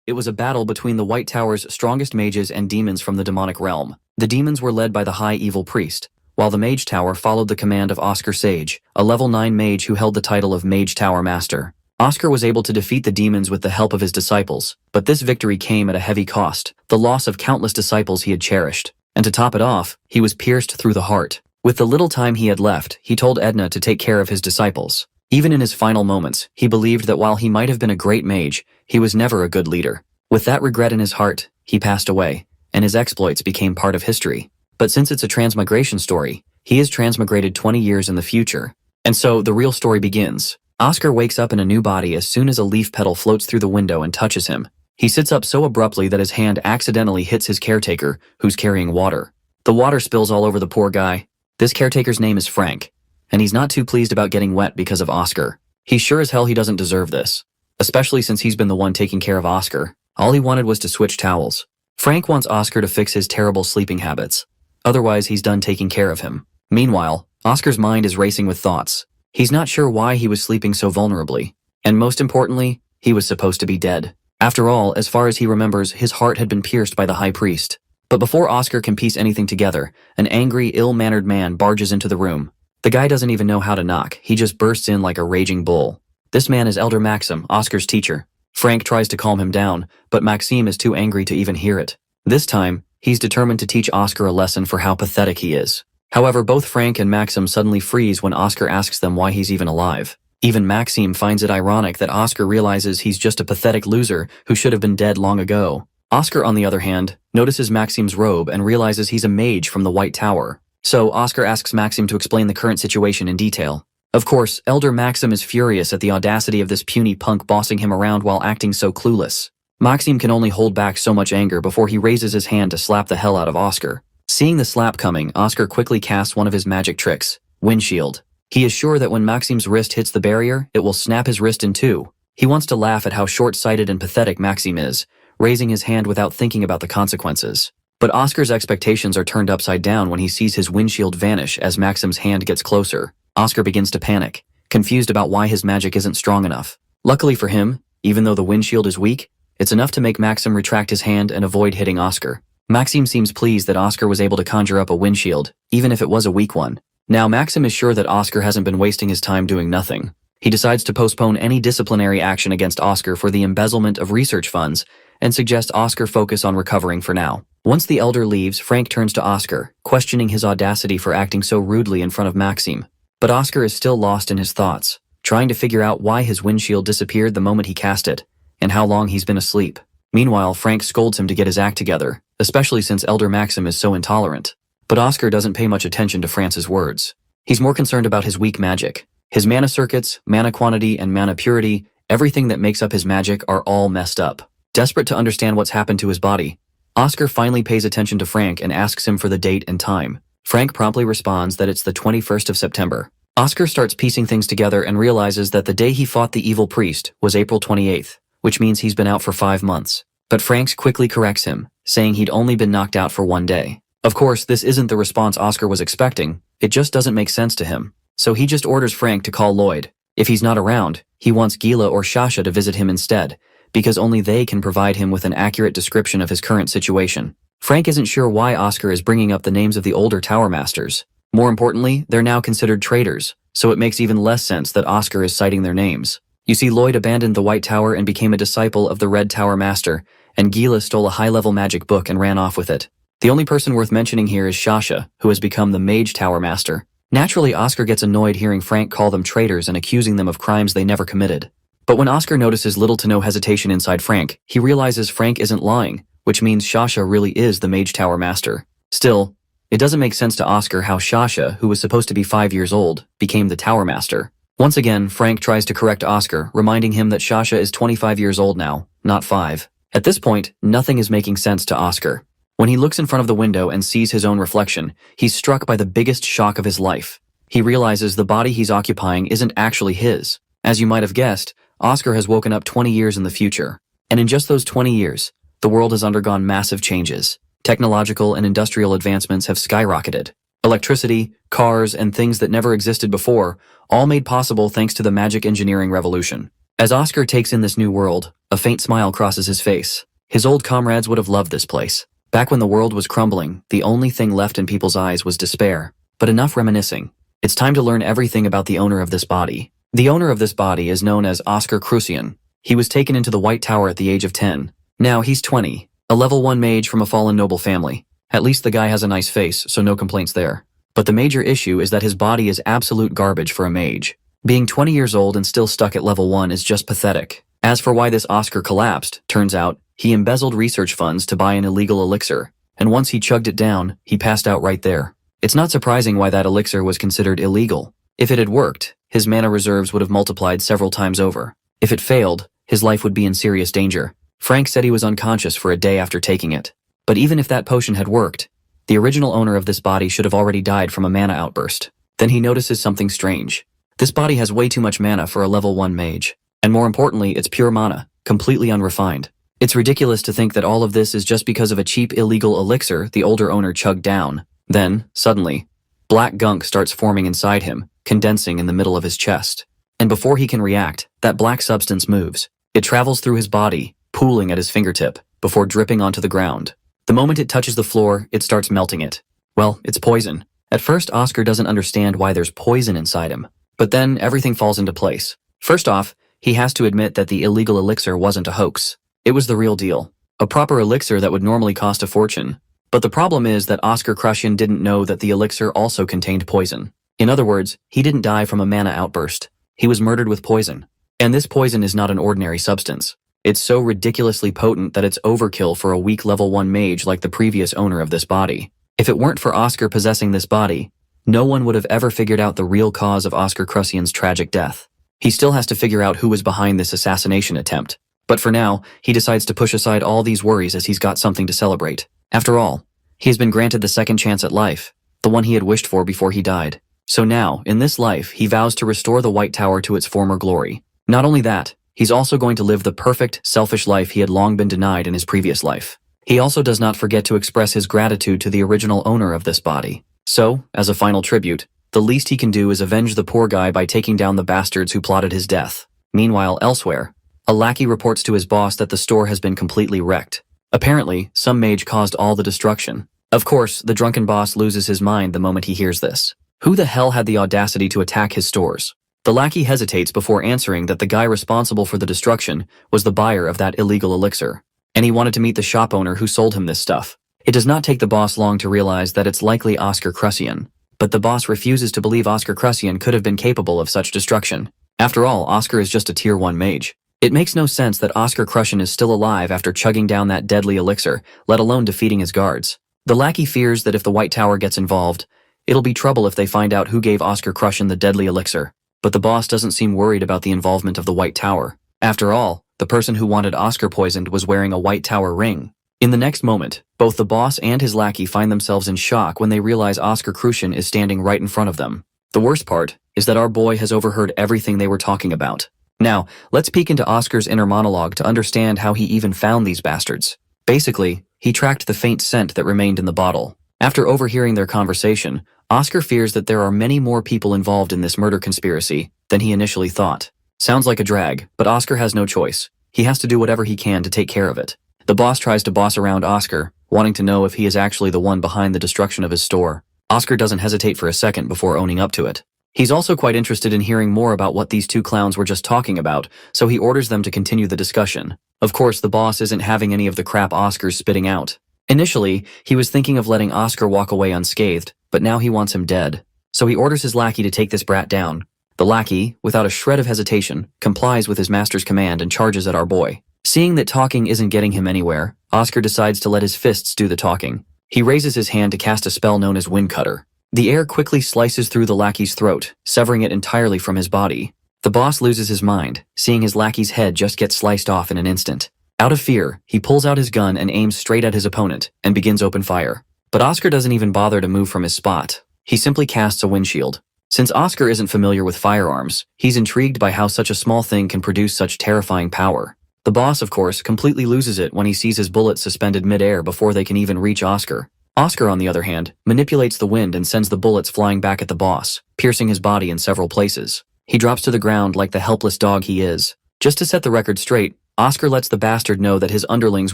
It was a battle between the White Tower's strongest mages and demons from the demonic realm. The demons were led by the High Evil Priest, while the Mage Tower followed the command of Oscar Sage, a level 9 mage who held the title of Mage Tower Master. Oscar was able to defeat the demons with the help of his disciples, but this victory came at a heavy cost, the loss of countless disciples he had cherished. And to top it off, he was pierced through the heart. With the little time he had left, he told Edna to take care of his disciples. Even in his final moments, he believed that while he might have been a great mage, he was never a good leader. With that regret in his heart, he passed away, and his exploits became part of history. But since it's a transmigration story, he is transmigrated 20 years in the future. And so, the real story begins. Oscar wakes up in a new body as soon as a leaf petal floats through the window and touches him. He sits up so abruptly that his hand accidentally hits his caretaker, who's carrying water. The water spills all over the poor guy. This caretaker's name is Frank, and he's not too pleased about getting wet because of Oscar. He's sure as hell he doesn't deserve this, especially since he's been the one taking care of Oscar. All he wanted was to switch towels. Frank wants Oscar to fix his terrible sleeping habits. Otherwise, he's done taking care of him. Meanwhile, Oscar's mind is racing with thoughts. He's not sure why he was sleeping so vulnerably. And most importantly, he was supposed to be dead. After all, as far as he remembers, his heart had been pierced by the High Priest. But before Oscar can piece anything together, an angry, ill-mannered man barges into the room. The guy doesn't even know how to knock, he just bursts in like a raging bull. This man is Elder Maxim, Oscar's teacher. Frank tries to calm him down, but Maxime is too angry to even hear it. This time, he's determined to teach Oscar a lesson for how pathetic he is. However, both Frank and Maxim suddenly freeze when Oscar asks them why he's even alive. Even Maxime finds it ironic that Oscar realizes he's just a pathetic loser who should have been dead long ago. Oscar, on the other hand, notices Maxime's robe and realizes he's a mage from the White Tower. So, Oscar asks Maxime to explain the current situation in detail. Of course, Elder Maxim is furious at the audacity of this puny punk bossing him around while acting so clueless. Maxime can only hold back so much anger before he raises his hand to slap the hell out of Oscar. Seeing the slap coming, Oscar quickly casts one of his magic tricks, Windshield. He is sure that when Maxime's wrist hits the barrier, it will snap his wrist in two. He wants to laugh at how short-sighted and pathetic Maxime is, raising his hand without thinking about the consequences. But Oscar's expectations are turned upside down when he sees his windshield vanish as Maxime's hand gets closer. Oscar begins to panic, confused about why his magic isn't strong enough. Luckily for him, even though the windshield is weak, it's enough to make Maxim retract his hand and avoid hitting Oscar. Maxime seems pleased that Oscar was able to conjure up a windshield, even if it was a weak one. Now Maxim is sure that Oscar hasn't been wasting his time doing nothing. He decides to postpone any disciplinary action against Oscar for the embezzlement of research funds and suggests Oscar focus on recovering for now. Once the elder leaves, Frank turns to Oscar, questioning his audacity for acting so rudely in front of Maxime. But Oscar is still lost in his thoughts, trying to figure out why his windshield disappeared the moment he cast it, and how long he's been asleep. Meanwhile, Frank scolds him to get his act together, especially since Elder Maxim is so intolerant. But Oscar doesn't pay much attention to France's words. He's more concerned about his weak magic. His mana circuits, mana quantity, and mana purity, everything that makes up his magic are all messed up. Desperate to understand what's happened to his body, Oscar finally pays attention to Frank and asks him for the date and time. Frank promptly responds that it's the 21st of September. Oscar starts piecing things together and realizes that the day he fought the evil priest was April 28th, which means he's been out for 5 months. But Frank quickly corrects him, saying he'd only been knocked out for 1 day. Of course, this isn't the response Oscar was expecting, it just doesn't make sense to him. So he just orders Frank to call Lloyd. If he's not around, he wants Gila or Shasha to visit him instead, because only they can provide him with an accurate description of his current situation. Frank isn't sure why Oscar is bringing up the names of the older Tower Masters. More importantly, they're now considered traitors, so it makes even less sense that Oscar is citing their names. You see, Lloyd abandoned the White Tower and became a disciple of the Red Tower Master, and Gila stole a high-level magic book and ran off with it. The only person worth mentioning here is Shasha, who has become the Mage Tower Master. Naturally, Oscar gets annoyed hearing Frank call them traitors and accusing them of crimes they never committed. But when Oscar notices little to no hesitation inside Frank, he realizes Frank isn't lying, which means Shasha really is the Mage Tower Master. Still, it doesn't make sense to Oscar how Shasha, who was supposed to be 5 years old, became the Tower Master. Once again, Frank tries to correct Oscar, reminding him that Shasha is 25 years old now, not 5. At this point, nothing is making sense to Oscar. When he looks in front of the window and sees his own reflection, he's struck by the biggest shock of his life. He realizes the body he's occupying isn't actually his. As you might have guessed, Oscar has woken up 20 years in the future. And in just those 20 years, the world has undergone massive changes. Technological and industrial advancements have skyrocketed. Electricity, cars, and things that never existed before, all made possible thanks to the magic engineering revolution. As Oscar takes in this new world, a faint smile crosses his face. His old comrades would have loved this place. Back when the world was crumbling, the only thing left in people's eyes was despair. But enough reminiscing. It's time to learn everything about the owner of this body. The owner of this body is known as Oscar Crucian. He was taken into the White Tower at the age of 10. Now he's 20, a level 1 mage from a fallen noble family. At least the guy has a nice face, so no complaints there. But the major issue is that his body is absolute garbage for a mage. Being 20 years old and still stuck at level 1 is just pathetic. As for why this Oscar collapsed, turns out, he embezzled research funds to buy an illegal elixir, and once he chugged it down, he passed out right there. It's not surprising why that elixir was considered illegal. If it had worked, his mana reserves would have multiplied several times over. If it failed, his life would be in serious danger. Frank said he was unconscious for a day after taking it. But even if that potion had worked, the original owner of this body should have already died from a mana outburst. Then he notices something strange. This body has way too much mana for a level 1 mage. And more importantly, it's pure mana, completely unrefined. It's ridiculous to think that all of this is just because of a cheap illegal elixir the older owner chugged down. Then, suddenly, black gunk starts forming inside him, condensing in the middle of his chest. And before he can react, that black substance moves. It travels through his body, pooling at his fingertip, before dripping onto the ground. The moment it touches the floor, it starts melting it. Well, it's poison. At first, Oscar doesn't understand why there's poison inside him. But then, everything falls into place. First off, he has to admit that the illegal elixir wasn't a hoax. It was the real deal. A proper elixir that would normally cost a fortune. But the problem is that Oscar Crucian didn't know that the elixir also contained poison. In other words, he didn't die from a mana outburst. He was murdered with poison. And this poison is not an ordinary substance. It's so ridiculously potent that it's overkill for a weak level 1 mage like the previous owner of this body. If it weren't for Oscar possessing this body, no one would have ever figured out the real cause of Oscar Crucian's tragic death. He still has to figure out who was behind this assassination attempt. But for now, he decides to push aside all these worries as he's got something to celebrate. After all, he has been granted the second chance at life, the one he had wished for before he died. So now, in this life, he vows to restore the White Tower to its former glory. Not only that, he's also going to live the perfect, selfish life he had long been denied in his previous life. He also does not forget to express his gratitude to the original owner of this body. So, as a final tribute, the least he can do is avenge the poor guy by taking down the bastards who plotted his death. Meanwhile, elsewhere, a lackey reports to his boss that the store has been completely wrecked. Apparently, some mage caused all the destruction. Of course, the drunken boss loses his mind the moment he hears this. Who the hell had the audacity to attack his stores? The lackey hesitates before answering that the guy responsible for the destruction was the buyer of that illegal elixir, and he wanted to meet the shop owner who sold him this stuff. It does not take the boss long to realize that it's likely Oscar Crucian, but the boss refuses to believe Oscar Crucian could have been capable of such destruction. After all, Oscar is just a tier 1 mage. It makes no sense that Oscar Crucian is still alive after chugging down that deadly elixir, let alone defeating his guards. The lackey fears that if the White Tower gets involved, it'll be trouble if they find out who gave Oscar Crucian the deadly elixir. But the boss doesn't seem worried about the involvement of the White Tower. After all, the person who wanted Oscar poisoned was wearing a White Tower ring. In the next moment, both the boss and his lackey find themselves in shock when they realize Oscar Crucian is standing right in front of them. The worst part is that our boy has overheard everything they were talking about. Now, let's peek into Oscar's inner monologue to understand how he even found these bastards. Basically, he tracked the faint scent that remained in the bottle. After overhearing their conversation, Oscar fears that there are many more people involved in this murder conspiracy than he initially thought. Sounds like a drag, but Oscar has no choice. He has to do whatever he can to take care of it. The boss tries to boss around Oscar, wanting to know if he is actually the one behind the destruction of his store. Oscar doesn't hesitate for a second before owning up to it. He's also quite interested in hearing more about what these two clowns were just talking about, so he orders them to continue the discussion. Of course, the boss isn't having any of the crap Oscar's spitting out. Initially, he was thinking of letting Oscar walk away unscathed, but now he wants him dead. So he orders his lackey to take this brat down. The lackey, without a shred of hesitation, complies with his master's command and charges at our boy. Seeing that talking isn't getting him anywhere, Oscar decides to let his fists do the talking. He raises his hand to cast a spell known as Wind Cutter. The air quickly slices through the lackey's throat, severing it entirely from his body. The boss loses his mind, seeing his lackey's head just get sliced off in an instant. Out of fear, he pulls out his gun and aims straight at his opponent, and begins open fire. But Oscar doesn't even bother to move from his spot. He simply casts a windshield. Since Oscar isn't familiar with firearms, he's intrigued by how such a small thing can produce such terrifying power. The boss, of course, completely loses it when he sees his bullets suspended mid-air before they can even reach Oscar. Oscar, on the other hand, manipulates the wind and sends the bullets flying back at the boss, piercing his body in several places. He drops to the ground like the helpless dog he is. Just to set the record straight, Oscar lets the bastard know that his underlings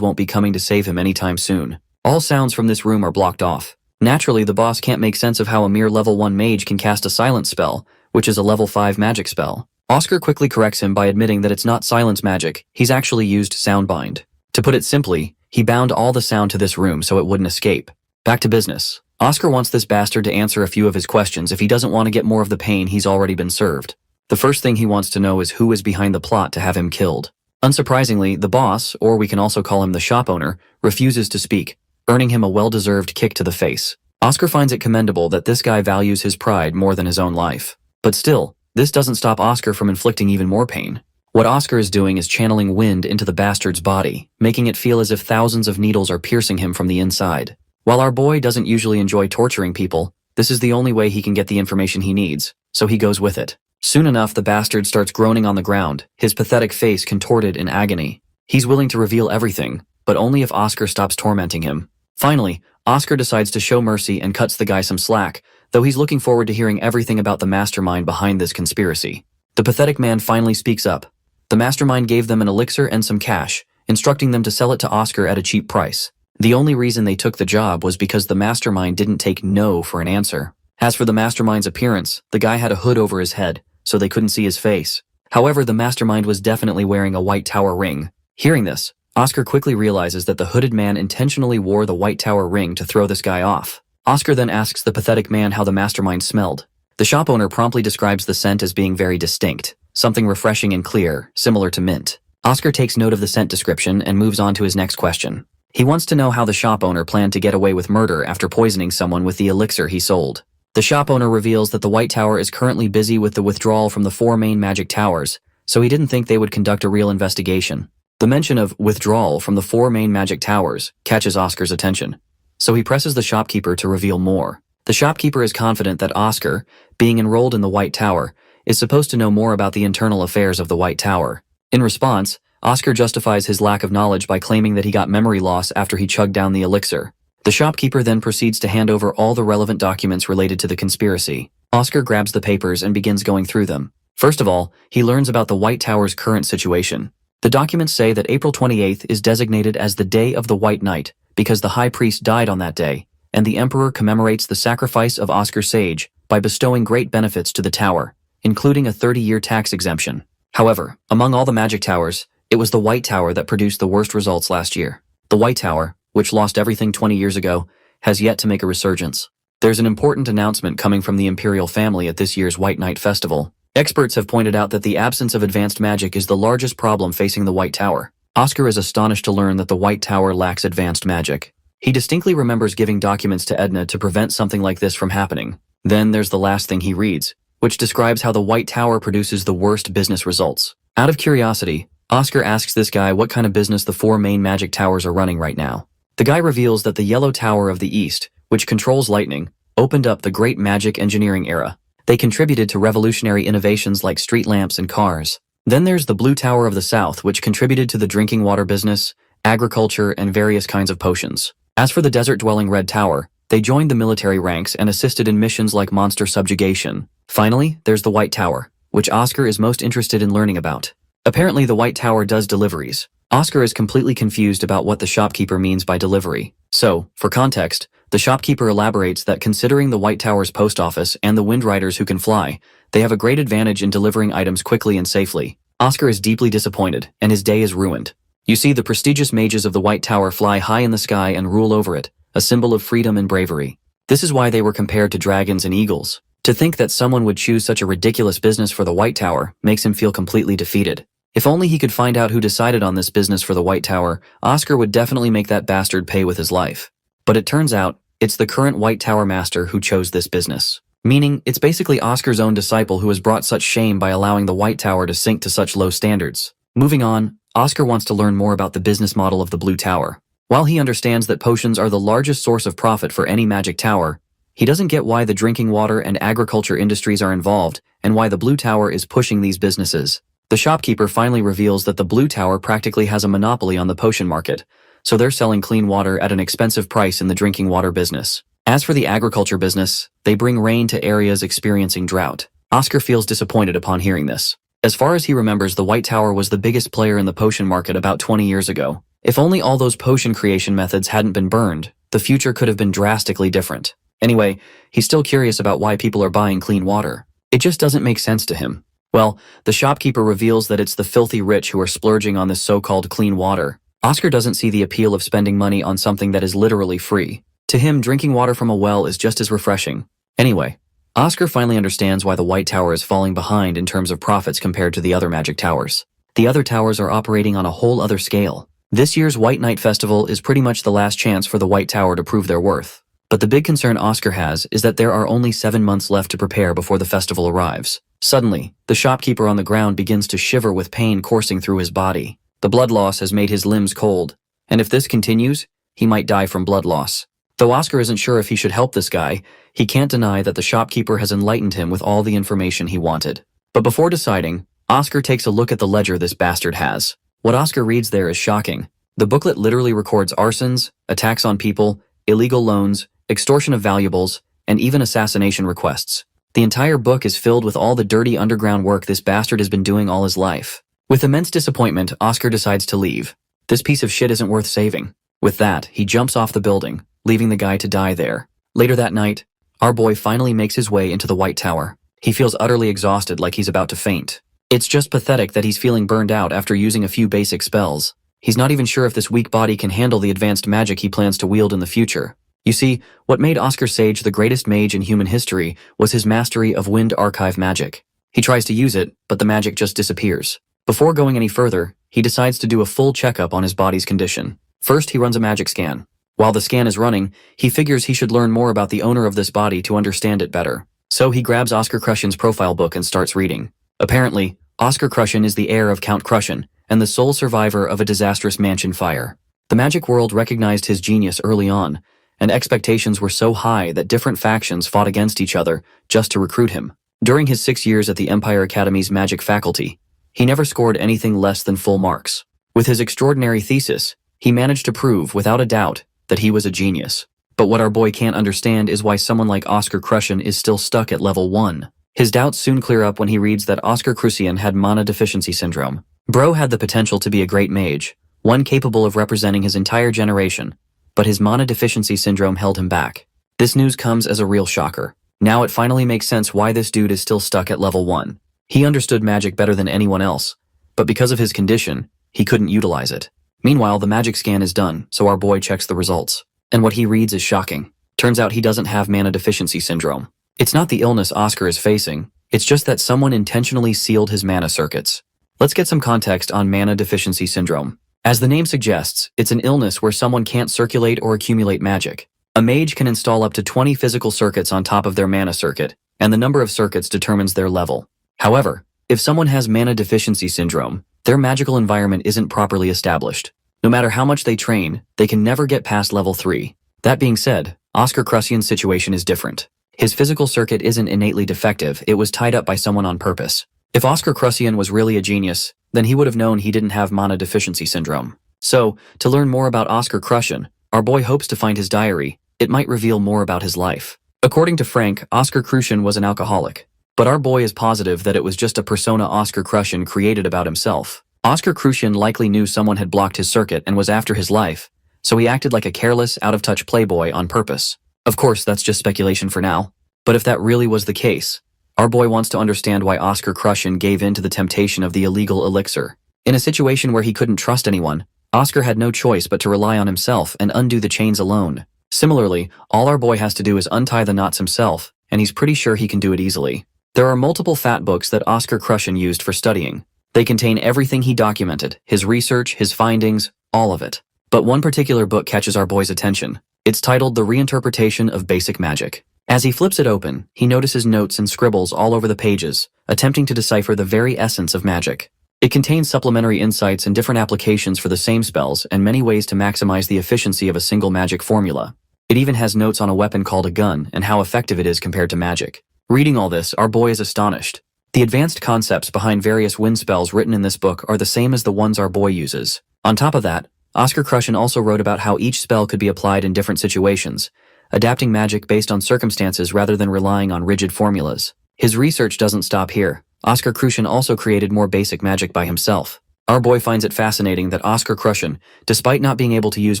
won't be coming to save him anytime soon. All sounds from this room are blocked off. Naturally, the boss can't make sense of how a mere level 1 mage can cast a silence spell, which is a level 5 magic spell. Oscar quickly corrects him by admitting that it's not silence magic, he's actually used soundbind. To put it simply, he bound all the sound to this room so it wouldn't escape. Back to business. Oscar wants this bastard to answer a few of his questions if he doesn't want to get more of the pain he's already been served. The first thing he wants to know is who is behind the plot to have him killed. Unsurprisingly, the boss, or we can also call him the shop owner, refuses to speak, earning him a well-deserved kick to the face. Oscar finds it commendable that this guy values his pride more than his own life. But still, this doesn't stop Oscar from inflicting even more pain. What Oscar is doing is channeling wind into the bastard's body, making it feel as if thousands of needles are piercing him from the inside. While our boy doesn't usually enjoy torturing people, this is the only way he can get the information he needs, so he goes with it. Soon enough, the bastard starts groaning on the ground, his pathetic face contorted in agony. He's willing to reveal everything, but only if Oscar stops tormenting him. Finally, Oscar decides to show mercy and cuts the guy some slack, though he's looking forward to hearing everything about the mastermind behind this conspiracy. The pathetic man finally speaks up. The mastermind gave them an elixir and some cash, instructing them to sell it to Oscar at a cheap price. The only reason they took the job was because the mastermind didn't take no for an answer. As for the mastermind's appearance, the guy had a hood over his head, so they couldn't see his face. However, the mastermind was definitely wearing a White Tower ring. Hearing this, Oscar quickly realizes that the hooded man intentionally wore the White Tower ring to throw this guy off. Oscar then asks the pathetic man how the mastermind smelled. The shop owner promptly describes the scent as being very distinct, something refreshing and clear, similar to mint. Oscar takes note of the scent description and moves on to his next question. He wants to know how the shop owner planned to get away with murder after poisoning someone with the elixir he sold. The shop owner reveals that the White Tower is currently busy with the withdrawal from the 4 main magic towers, so he didn't think they would conduct a real investigation. The mention of withdrawal from the 4 main magic towers catches Oscar's attention, so he presses the shopkeeper to reveal more. The shopkeeper is confident that Oscar, being enrolled in the White Tower, is supposed to know more about the internal affairs of the White Tower. In response, Oscar justifies his lack of knowledge by claiming that he got memory loss after he chugged down the elixir. The shopkeeper then proceeds to hand over all the relevant documents related to the conspiracy. Oscar grabs the papers and begins going through them. First of all, he learns about the White Tower's current situation. The documents say that April 28th is designated as the Day of the White Knight because the High Priest died on that day, and the Emperor commemorates the sacrifice of Oscar Sage by bestowing great benefits to the tower, including a 30-year tax exemption. However, among all the magic towers, it was the White Tower that produced the worst results last year. The White Tower, which lost everything 20 years ago, has yet to make a resurgence. There's an important announcement coming from the Imperial family at this year's White Knight Festival. Experts have pointed out that the absence of advanced magic is the largest problem facing the White Tower. Oscar is astonished to learn that the White Tower lacks advanced magic. He distinctly remembers giving documents to Edna to prevent something like this from happening. Then there's the last thing he reads, which describes how the White Tower produces the worst business results. Out of curiosity, Oscar asks this guy what kind of business the 4 main magic towers are running right now. The guy reveals that the Yellow Tower of the East, which controls lightning, opened up the great magic engineering era. They contributed to revolutionary innovations like street lamps and cars. Then there's the Blue Tower of the South, which contributed to the drinking water business, agriculture, and various kinds of potions. As for the desert-dwelling Red Tower, they joined the military ranks and assisted in missions like monster subjugation. Finally, there's the White Tower, which Oscar is most interested in learning about. Apparently, the White Tower does deliveries. Oscar is completely confused about what the shopkeeper means by delivery. So, for context, the shopkeeper elaborates that considering the White Tower's post office and the Wind Riders who can fly, they have a great advantage in delivering items quickly and safely. Oscar is deeply disappointed, and his day is ruined. You see, the prestigious mages of the White Tower fly high in the sky and rule over it, a symbol of freedom and bravery. This is why they were compared to dragons and eagles. To think that someone would choose such a ridiculous business for the White Tower makes him feel completely defeated. If only he could find out who decided on this business for the White Tower, Oscar would definitely make that bastard pay with his life. But it turns out, it's the current White Tower master who chose this business. Meaning, it's basically Oscar's own disciple who has brought such shame by allowing the White Tower to sink to such low standards. Moving on, Oscar wants to learn more about the business model of the Blue Tower. While he understands that potions are the largest source of profit for any magic tower, he doesn't get why the drinking water and agriculture industries are involved and why the Blue Tower is pushing these businesses. The shopkeeper finally reveals that the Blue Tower practically has a monopoly on the potion market, so they're selling clean water at an expensive price in the drinking water business. As for the agriculture business, they bring rain to areas experiencing drought. Oscar feels disappointed upon hearing this. As far as he remembers, the White Tower was the biggest player in the potion market about 20 years ago. If only all those potion creation methods hadn't been burned, the future could have been drastically different. Anyway, he's still curious about why people are buying clean water. It just doesn't make sense to him. Well, the shopkeeper reveals that it's the filthy rich who are splurging on this so-called clean water. Oscar doesn't see the appeal of spending money on something that is literally free. To him, drinking water from a well is just as refreshing. Anyway, Oscar finally understands why the White Tower is falling behind in terms of profits compared to the other magic towers. The other towers are operating on a whole other scale. This year's White Night Festival is pretty much the last chance for the White Tower to prove their worth. But the big concern Oscar has is that there are only 7 months left to prepare before the festival arrives. Suddenly, the shopkeeper on the ground begins to shiver with pain coursing through his body. The blood loss has made his limbs cold, and if this continues, he might die from blood loss. Though Oscar isn't sure if he should help this guy, he can't deny that the shopkeeper has enlightened him with all the information he wanted. But before deciding, Oscar takes a look at the ledger this bastard has. What Oscar reads there is shocking. The booklet literally records arsons, attacks on people, illegal loans, extortion of valuables, and even assassination requests. The entire book is filled with all the dirty underground work this bastard has been doing all his life. With immense disappointment, Oscar decides to leave. This piece of shit isn't worth saving. With that, he jumps off the building, leaving the guy to die there. Later that night, our boy finally makes his way into the White Tower. He feels utterly exhausted, like he's about to faint. It's just pathetic that he's feeling burned out after using a few basic spells. He's not even sure if this weak body can handle the advanced magic he plans to wield in the future. You see, what made Oscar Sage the greatest mage in human history was his mastery of wind archive magic. He tries to use it, but the magic just disappears. Before going any further, he decides to do a full checkup on his body's condition. First, he runs a magic scan. While the scan is running, he figures he should learn more about the owner of this body to understand it better. So he grabs Oscar Crushen's profile book and starts reading. Apparently, Oscar Crushen is the heir of Count Crushen and the sole survivor of a disastrous mansion fire. The magic world recognized his genius early on, and expectations were so high that different factions fought against each other just to recruit him. During his 6 years at the Empire Academy's magic faculty, he never scored anything less than full marks. With his extraordinary thesis, he managed to prove, without a doubt, that he was a genius. But what our boy can't understand is why someone like Oscar Crushen is still stuck at level 1. His doubts soon clear up when he reads that Oscar Crushen had mana deficiency syndrome. Bro had the potential to be a great mage, one capable of representing his entire generation, but his mana deficiency syndrome held him back. This news comes as a real shocker. Now it finally makes sense why this dude is still stuck at level 1. He understood magic better than anyone else, but because of his condition, he couldn't utilize it. Meanwhile, the magic scan is done, so our boy checks the results. And what he reads is shocking. Turns out he doesn't have mana deficiency syndrome. It's not the illness Oscar is facing, it's just that someone intentionally sealed his mana circuits. Let's get some context on mana deficiency syndrome. As the name suggests, it's an illness where someone can't circulate or accumulate magic. A mage can install up to 20 physical circuits on top of their mana circuit, and the number of circuits determines their level. However, if someone has mana deficiency syndrome, their magical environment isn't properly established. No matter how much they train, they can never get past level 3. That being said, Oscar Crushen's situation is different. His physical circuit isn't innately defective, it was tied up by someone on purpose. If Oscar Crushen was really a genius, then he would have known he didn't have mana deficiency syndrome. So, to learn more about Oscar Crushen, our boy hopes to find his diary. It might reveal more about his life. According to Frank, Oscar Crushen was an alcoholic. But our boy is positive that it was just a persona Oscar Crushen created about himself. Oscar Crushen likely knew someone had blocked his circuit and was after his life, so he acted like a careless, out-of-touch playboy on purpose. Of course, that's just speculation for now. But if that really was the case, our boy wants to understand why Oscar Crushen gave in to the temptation of the illegal elixir. In a situation where he couldn't trust anyone, Oscar had no choice but to rely on himself and undo the chains alone. Similarly, all our boy has to do is untie the knots himself, and he's pretty sure he can do it easily. There are multiple fat books that Oscar Crushen used for studying. They contain everything he documented, his research, his findings, all of it. But one particular book catches our boy's attention. It's titled The Reinterpretation of Basic Magic. As he flips it open, he notices notes and scribbles all over the pages, attempting to decipher the very essence of magic. It contains supplementary insights and different applications for the same spells and many ways to maximize the efficiency of a single magic formula. It even has notes on a weapon called a gun and how effective it is compared to magic. Reading all this, our boy is astonished. The advanced concepts behind various wind spells written in this book are the same as the ones our boy uses. On top of that, Oscar Crushen also wrote about how each spell could be applied in different situations, adapting magic based on circumstances rather than relying on rigid formulas. His research doesn't stop here. Oscar Crucian also created more basic magic by himself. Our boy finds it fascinating that Oscar Crucian, despite not being able to use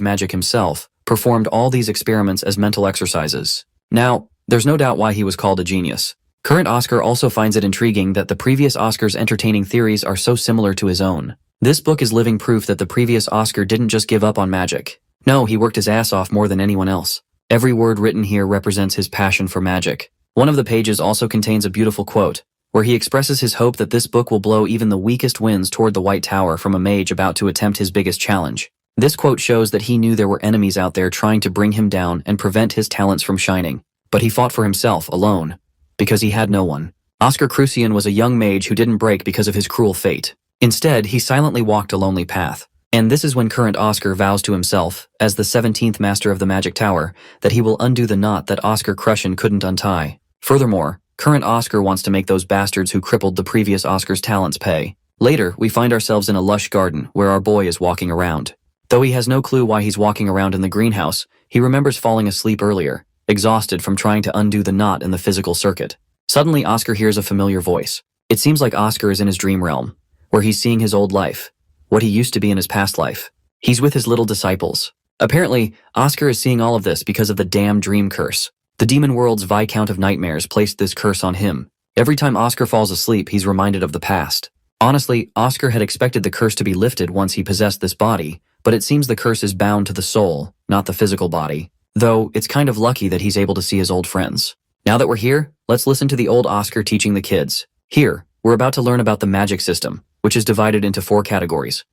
magic himself, performed all these experiments as mental exercises. Now, there's no doubt why he was called a genius. Current Oscar also finds it intriguing that the previous Oscar's entertaining theories are so similar to his own. This book is living proof that the previous Oscar didn't just give up on magic. No, he worked his ass off more than anyone else. Every word written here represents his passion for magic. One of the pages also contains a beautiful quote, where he expresses his hope that this book will blow even the weakest winds toward the White Tower from a mage about to attempt his biggest challenge. This quote shows that he knew there were enemies out there trying to bring him down and prevent his talents from shining. But he fought for himself, alone, because he had no one. Oscar Crucian was a young mage who didn't break because of his cruel fate. Instead, he silently walked a lonely path. And this is when current Oscar vows to himself, as the 17th Master of the Magic Tower, that he will undo the knot that Oscar Crucian couldn't untie. Furthermore, current Oscar wants to make those bastards who crippled the previous Oscar's talents pay. Later, we find ourselves in a lush garden where our boy is walking around. Though he has no clue why he's walking around in the greenhouse, he remembers falling asleep earlier, exhausted from trying to undo the knot in the physical circuit. Suddenly, Oscar hears a familiar voice. It seems like Oscar is in his dream realm, where he's seeing his old life, what he used to be in his past life. He's with his little disciples. Apparently, Oscar is seeing all of this because of the damn dream curse. The demon world's Viscount of Nightmares placed this curse on him. Every time Oscar falls asleep, he's reminded of the past. Honestly, Oscar had expected the curse to be lifted once he possessed this body, but it seems the curse is bound to the soul, not the physical body. Though, it's kind of lucky that he's able to see his old friends. Now that we're here, let's listen to the old Oscar teaching the kids. Here, we're about to learn about the magic system, which is divided into 4 categories: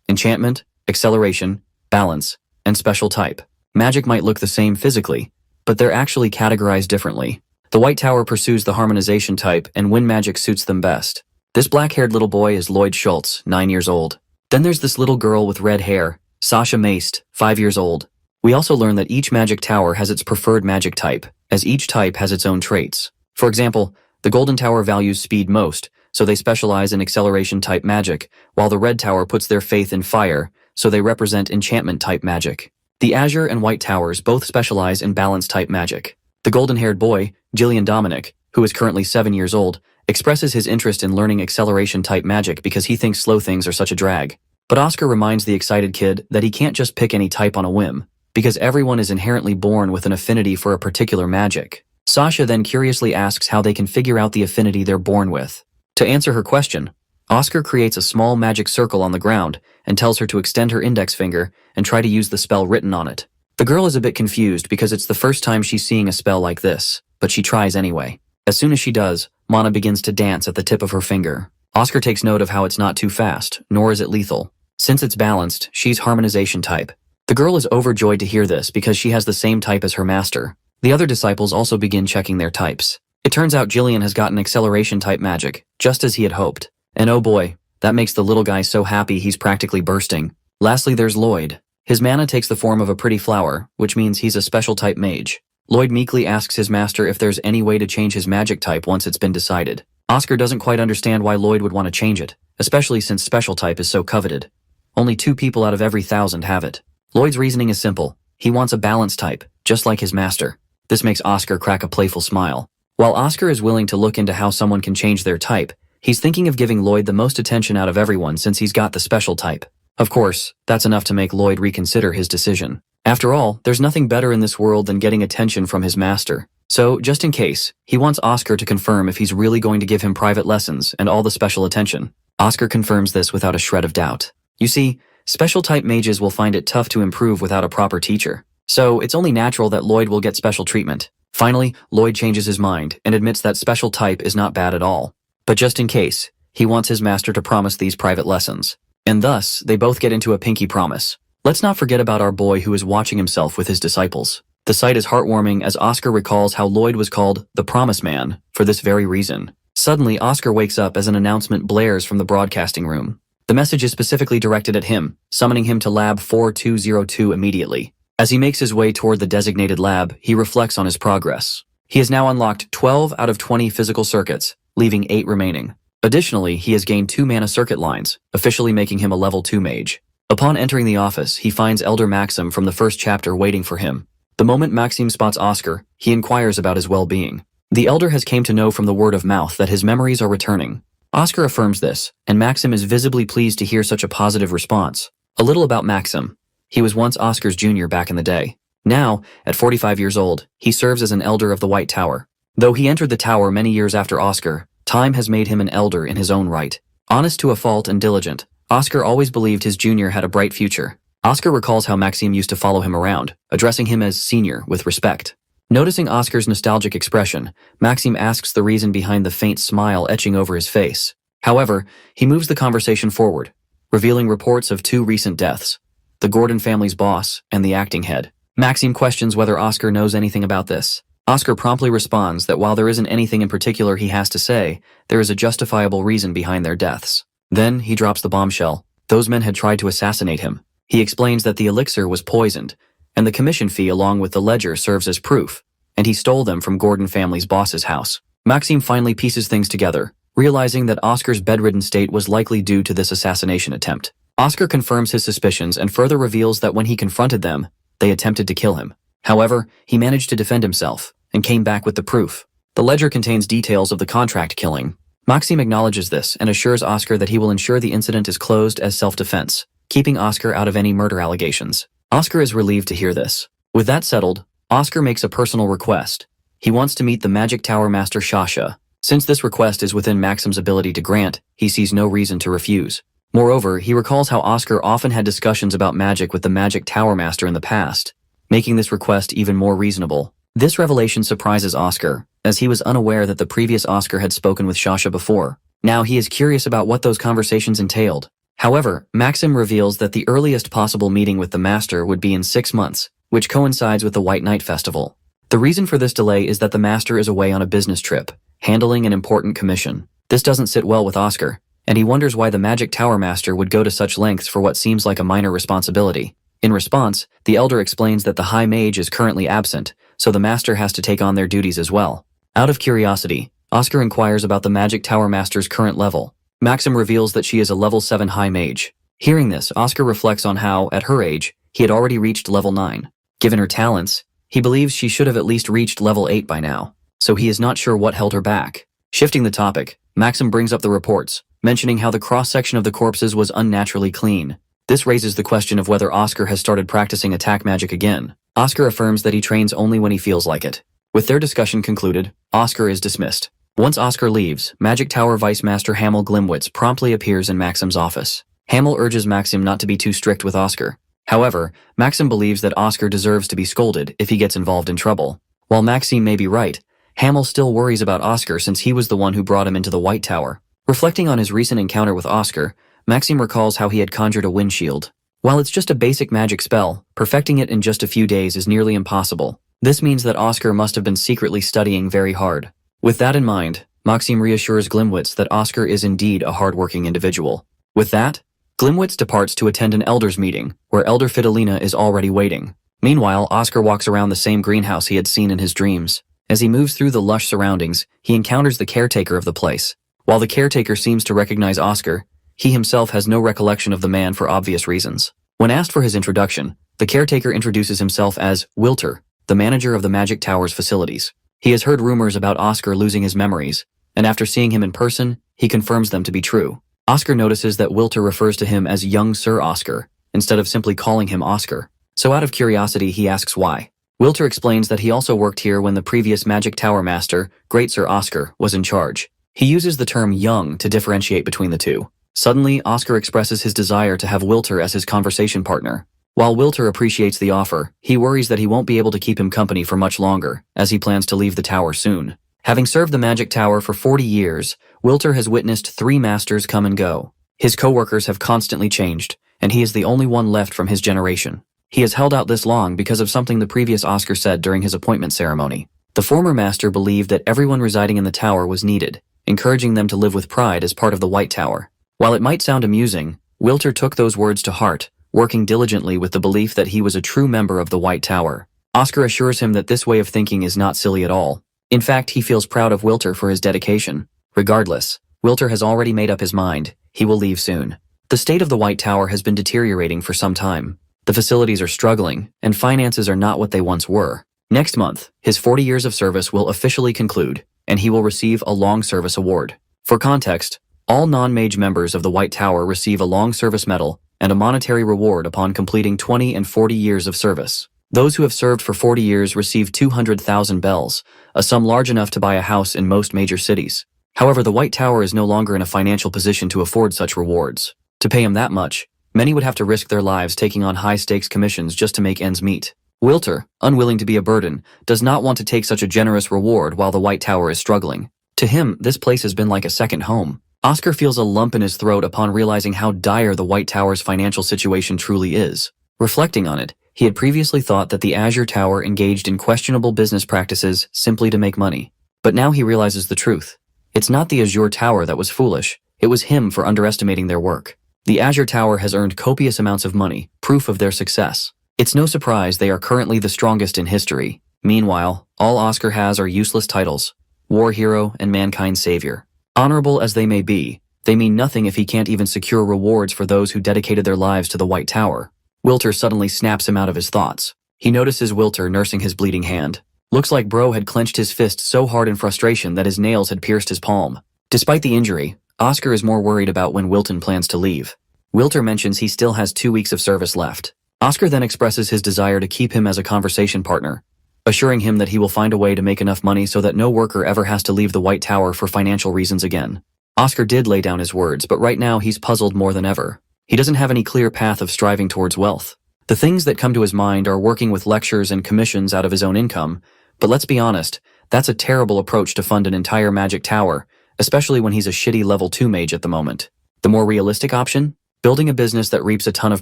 enchantment, acceleration, balance, and special type. Magic might look the same physically, but they're actually categorized differently. The White Tower pursues the harmonization type and when magic suits them best. This black-haired little boy is Lloyd Schultz, 9 years old. Then there's this little girl with red hair, Sasha Maest, 5 years old. We also learn that each magic tower has its preferred magic type, as each type has its own traits. For example, the Golden Tower values speed most, so they specialize in acceleration-type magic, while the Red Tower puts their faith in fire, so they represent enchantment-type magic. The Azure and White Towers both specialize in balance-type magic. The golden-haired boy, Gillian Dominic, who is currently 7 years old, expresses his interest in learning acceleration-type magic because he thinks slow things are such a drag. But Oscar reminds the excited kid that he can't just pick any type on a whim, because everyone is inherently born with an affinity for a particular magic. Sasha then curiously asks how they can figure out the affinity they're born with. To answer her question, Oscar creates a small magic circle on the ground and tells her to extend her index finger and try to use the spell written on it. The girl is a bit confused because it's the first time she's seeing a spell like this, but she tries anyway. As soon as she does, Mana begins to dance at the tip of her finger. Oscar takes note of how it's not too fast, nor is it lethal. Since it's balanced, she's harmonization type. The girl is overjoyed to hear this because she has the same type as her master. The other disciples also begin checking their types. It turns out Gillian has gotten acceleration-type magic, just as he had hoped. And oh boy, that makes the little guy so happy he's practically bursting. Lastly, there's Lloyd. His mana takes the form of a pretty flower, which means he's a special-type mage. Lloyd meekly asks his master if there's any way to change his magic type once it's been decided. Oscar doesn't quite understand why Lloyd would want to change it, especially since special type is so coveted. Only 2 people out of every 1,000 have it. Lloyd's reasoning is simple. He wants a balanced type, just like his master. This makes Oscar crack a playful smile. While Oscar is willing to look into how someone can change their type, he's thinking of giving Lloyd the most attention out of everyone since he's got the special type. Of course, that's enough to make Lloyd reconsider his decision. After all, there's nothing better in this world than getting attention from his master. So, just in case, he wants Oscar to confirm if he's really going to give him private lessons and all the special attention. Oscar confirms this without a shred of doubt. You see, special-type mages will find it tough to improve without a proper teacher. So, it's only natural that Lloyd will get special treatment. Finally, Lloyd changes his mind and admits that special type is not bad at all. But just in case, he wants his master to promise these private lessons. And thus, they both get into a pinky promise. Let's not forget about our boy who is watching himself with his disciples. The sight is heartwarming as Oscar recalls how Lloyd was called the Promise Man for this very reason. Suddenly, Oscar wakes up as an announcement blares from the broadcasting room. The message is specifically directed at him, summoning him to Lab 4202 immediately. As he makes his way toward the designated lab, he reflects on his progress. He has now unlocked 12 out of 20 physical circuits, leaving 8 remaining. Additionally, he has gained 2 mana circuit lines, officially making him a level 2 mage. Upon entering the office, he finds Elder Maxim from the first chapter waiting for him. The moment Maxim spots Oscar, he inquires about his well-being. The Elder has came to know from the word of mouth that his memories are returning. Oscar affirms this, and Maxim is visibly pleased to hear such a positive response. A little about Maxim. He was once Oscar's junior back in the day. Now, at 45 years old, he serves as an elder of the White Tower. Though he entered the tower many years after Oscar, time has made him an elder in his own right. Honest to a fault and diligent, Oscar always believed his junior had a bright future. Oscar recalls how Maxim used to follow him around, addressing him as senior with respect. Noticing Oscar's nostalgic expression, Maxim asks the reason behind the faint smile etching over his face. However, he moves the conversation forward, revealing reports of 2 recent deaths, the Gordon family's boss and the acting head. Maxim questions whether Oscar knows anything about this. Oscar promptly responds that while there isn't anything in particular he has to say, there is a justifiable reason behind their deaths. Then he drops the bombshell. Those men had tried to assassinate him. He explains that the elixir was poisoned, and the commission fee along with the ledger serves as proof, and he stole them from Gordon family's boss's house. Maxim finally pieces things together, realizing that Oscar's bedridden state was likely due to this assassination attempt. Oscar confirms his suspicions and further reveals that when he confronted them, they attempted to kill him. However, he managed to defend himself and came back with the proof. The ledger contains details of the contract killing. Maxim acknowledges this and assures Oscar that he will ensure the incident is closed as self-defense, keeping Oscar out of any murder allegations. Oscar is relieved to hear this. With that settled, Oscar makes a personal request. He wants to meet the Magic Tower Master Shasha. Since this request is within Maxim's ability to grant, he sees no reason to refuse. Moreover, he recalls how Oscar often had discussions about magic with the Magic Tower Master in the past, making this request even more reasonable. This revelation surprises Oscar, as he was unaware that the previous Oscar had spoken with Shasha before. Now he is curious about what those conversations entailed. However, Maxim reveals that the earliest possible meeting with the Master would be in 6 months, which coincides with the White Night Festival. The reason for this delay is that the Master is away on a business trip, handling an important commission. This doesn't sit well with Oscar, and he wonders why the Magic Tower Master would go to such lengths for what seems like a minor responsibility. In response, the Elder explains that the High Mage is currently absent, so the Master has to take on their duties as well. Out of curiosity, Oscar inquires about the Magic Tower Master's current level. Maxim reveals that she is a level 7 High Mage. Hearing this, Oscar reflects on how, at her age, he had already reached level 9. Given her talents, he believes she should have at least reached level 8 by now, so he is not sure what held her back. Shifting the topic, Maxim brings up the reports, mentioning how the cross-section of the corpses was unnaturally clean. This raises the question of whether Oscar has started practicing attack magic again. Oscar affirms that he trains only when he feels like it. With their discussion concluded, Oscar is dismissed. Once Oscar leaves, Magic Tower Vice Master Hamel Glimwitz promptly appears in Maxim's office. Hamel urges Maxim not to be too strict with Oscar. However, Maxim believes that Oscar deserves to be scolded if he gets involved in trouble. While Maxim may be right, Hamel still worries about Oscar since he was the one who brought him into the White Tower. Reflecting on his recent encounter with Oscar, Maxim recalls how he had conjured a windshield. While it's just a basic magic spell, perfecting it in just a few days is nearly impossible. This means that Oscar must have been secretly studying very hard. With that in mind, Maxim reassures Glimwitz that Oscar is indeed a hardworking individual. With that, Glimwitz departs to attend an elders meeting, where Elder Fidelina is already waiting. Meanwhile, Oscar walks around the same greenhouse he had seen in his dreams. As he moves through the lush surroundings, he encounters the caretaker of the place. While the caretaker seems to recognize Oscar, he himself has no recollection of the man for obvious reasons. When asked for his introduction, the caretaker introduces himself as Wilter, the manager of the Magic Tower's facilities. He has heard rumors about Oscar losing his memories, and after seeing him in person, he confirms them to be true. Oscar notices that Wilter refers to him as young Sir Oscar, instead of simply calling him Oscar. So out of curiosity, he asks why. Wilter explains that he also worked here when the previous Magic Tower Master, Great Sir Oscar, was in charge. He uses the term young to differentiate between the two. Suddenly, Oscar expresses his desire to have Wilter as his conversation partner. While Wilter appreciates the offer, he worries that he won't be able to keep him company for much longer, as he plans to leave the tower soon. Having served the Magic Tower for 40 years, Wilter has witnessed 3 masters come and go. His co-workers have constantly changed, and he is the only one left from his generation. He has held out this long because of something the previous Oscar said during his appointment ceremony. The former master believed that everyone residing in the tower was needed, encouraging them to live with pride as part of the White Tower. While it might sound amusing, Wilter took those words to heart, working diligently with the belief that he was a true member of the White Tower. Oscar assures him that this way of thinking is not silly at all. In fact, he feels proud of Wilter for his dedication. Regardless, Wilter has already made up his mind. He will leave soon. The state of the White Tower has been deteriorating for some time. The facilities are struggling, and finances are not what they once were. Next month, his 40 years of service will officially conclude, and he will receive a long service award. For context, All non-mage members of the White Tower receive a long service medal and a monetary reward upon completing 20 and 40 years of service. Those who have served for 40 years receive 200,000 bells, a sum large enough to buy a house in most major cities. However, the White Tower is no longer in a financial position to afford such rewards. To pay him that much, many would have to risk their lives taking on high-stakes commissions just to make ends meet. Wilter, unwilling to be a burden, does not want to take such a generous reward while the White Tower is struggling. To him, this place has been like a second home. Oscar feels a lump in his throat upon realizing how dire the White Tower's financial situation truly is. Reflecting on it, he had previously thought that the Azure Tower engaged in questionable business practices simply to make money. But now he realizes the truth. It's not the Azure Tower that was foolish, it was him for underestimating their work. The Azure Tower has earned copious amounts of money, proof of their success. It's no surprise they are currently the strongest in history. Meanwhile, all Oscar has are useless titles: War Hero and Mankind Savior. Honorable as they may be, they mean nothing if he can't even secure rewards for those who dedicated their lives to the White Tower. Wilter suddenly snaps him out of his thoughts. He notices Wilter nursing his bleeding hand. Looks like bro had clenched his fist so hard in frustration that his nails had pierced his palm. Despite the injury, Oscar is more worried about when Wilton plans to leave. Wilter mentions he still has 2 weeks of service left. Oscar then expresses his desire to keep him as a conversation partner, assuring him that he will find a way to make enough money so that no worker ever has to leave the White Tower for financial reasons again. Oscar did lay down his words, but right now he's puzzled more than ever. He doesn't have any clear path of striving towards wealth. The things that come to his mind are working with lectures and commissions out of his own income, but let's be honest, that's a terrible approach to fund an entire magic tower, especially when he's a shitty level 2 mage at the moment. The more realistic option? Building a business that reaps a ton of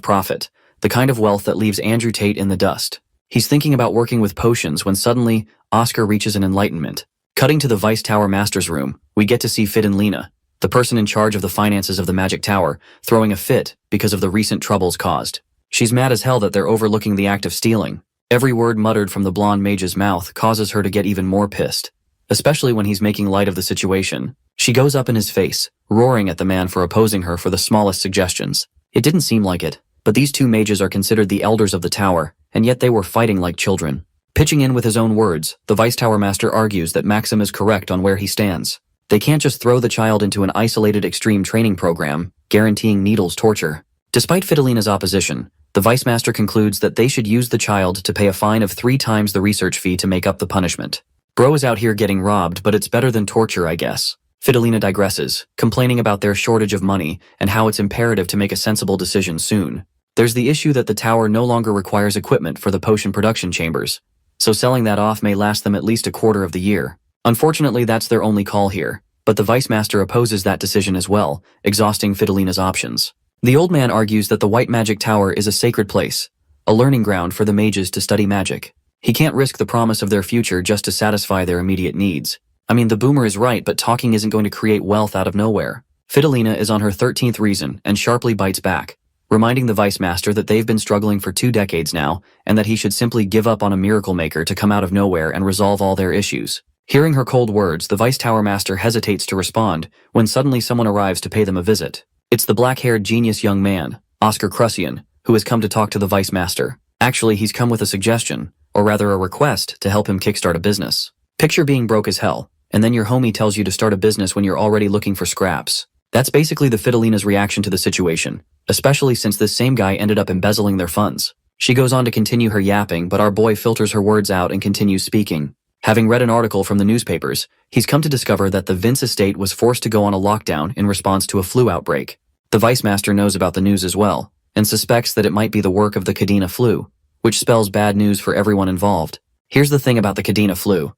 profit, the kind of wealth that leaves Andrew Tate in the dust. He's thinking about working with potions when suddenly, Oscar reaches an enlightenment. Cutting to the Vice Tower Master's room, we get to see Fidelina, the person in charge of the finances of the Magic Tower, throwing a fit because of the recent troubles caused. She's mad as hell that they're overlooking the act of stealing. Every word muttered from the blonde mage's mouth causes her to get even more pissed, especially when he's making light of the situation. She goes up in his face, roaring at the man for opposing her for the smallest suggestions. It didn't seem like it, but these two mages are considered the elders of the tower, and yet they were fighting like children. Pitching in with his own words, the Vice Tower Master argues that Maxim is correct on where he stands. They can't just throw the child into an isolated extreme training program, guaranteeing Needle's torture. Despite Fidelina's opposition, the Vice Master concludes that they should use the child to pay a fine of 3 times the research fee to make up the punishment. Bro is out here getting robbed, but it's better than torture, I guess. Fidelina digresses, complaining about their shortage of money and how it's imperative to make a sensible decision soon. There's the issue that the tower no longer requires equipment for the potion production chambers, so selling that off may last them at least a quarter of the year. Unfortunately, that's their only call here, but the Vice Master opposes that decision as well, exhausting Fidelina's options. The old man argues that the White Magic Tower is a sacred place, a learning ground for the mages to study magic. He can't risk the promise of their future just to satisfy their immediate needs. I mean, the boomer is right, but talking isn't going to create wealth out of nowhere. Fidelina is on her 13th reason and sharply bites back, reminding the Vice Master that they've been struggling for 2 decades now, and that he should simply give up on a miracle maker to come out of nowhere and resolve all their issues. Hearing her cold words, the Vice Tower Master hesitates to respond when suddenly someone arrives to pay them a visit. It's the black-haired genius young man, Oscar Crucian, who has come to talk to the Vice Master. Actually, he's come with a suggestion, or rather a request, to help him kickstart a business. Picture being broke as hell, and then your homie tells you to start a business when you're already looking for scraps. That's basically the Fidelina's reaction to the situation, especially since this same guy ended up embezzling their funds. She goes on to continue her yapping, but our boy filters her words out and continues speaking. Having read an article from the newspapers, he's come to discover that the Vince estate was forced to go on a lockdown in response to a flu outbreak. The Vice Master knows about the news as well, and suspects that it might be the work of the Cadena flu, which spells bad news for everyone involved. Here's the thing about the Cadena flu.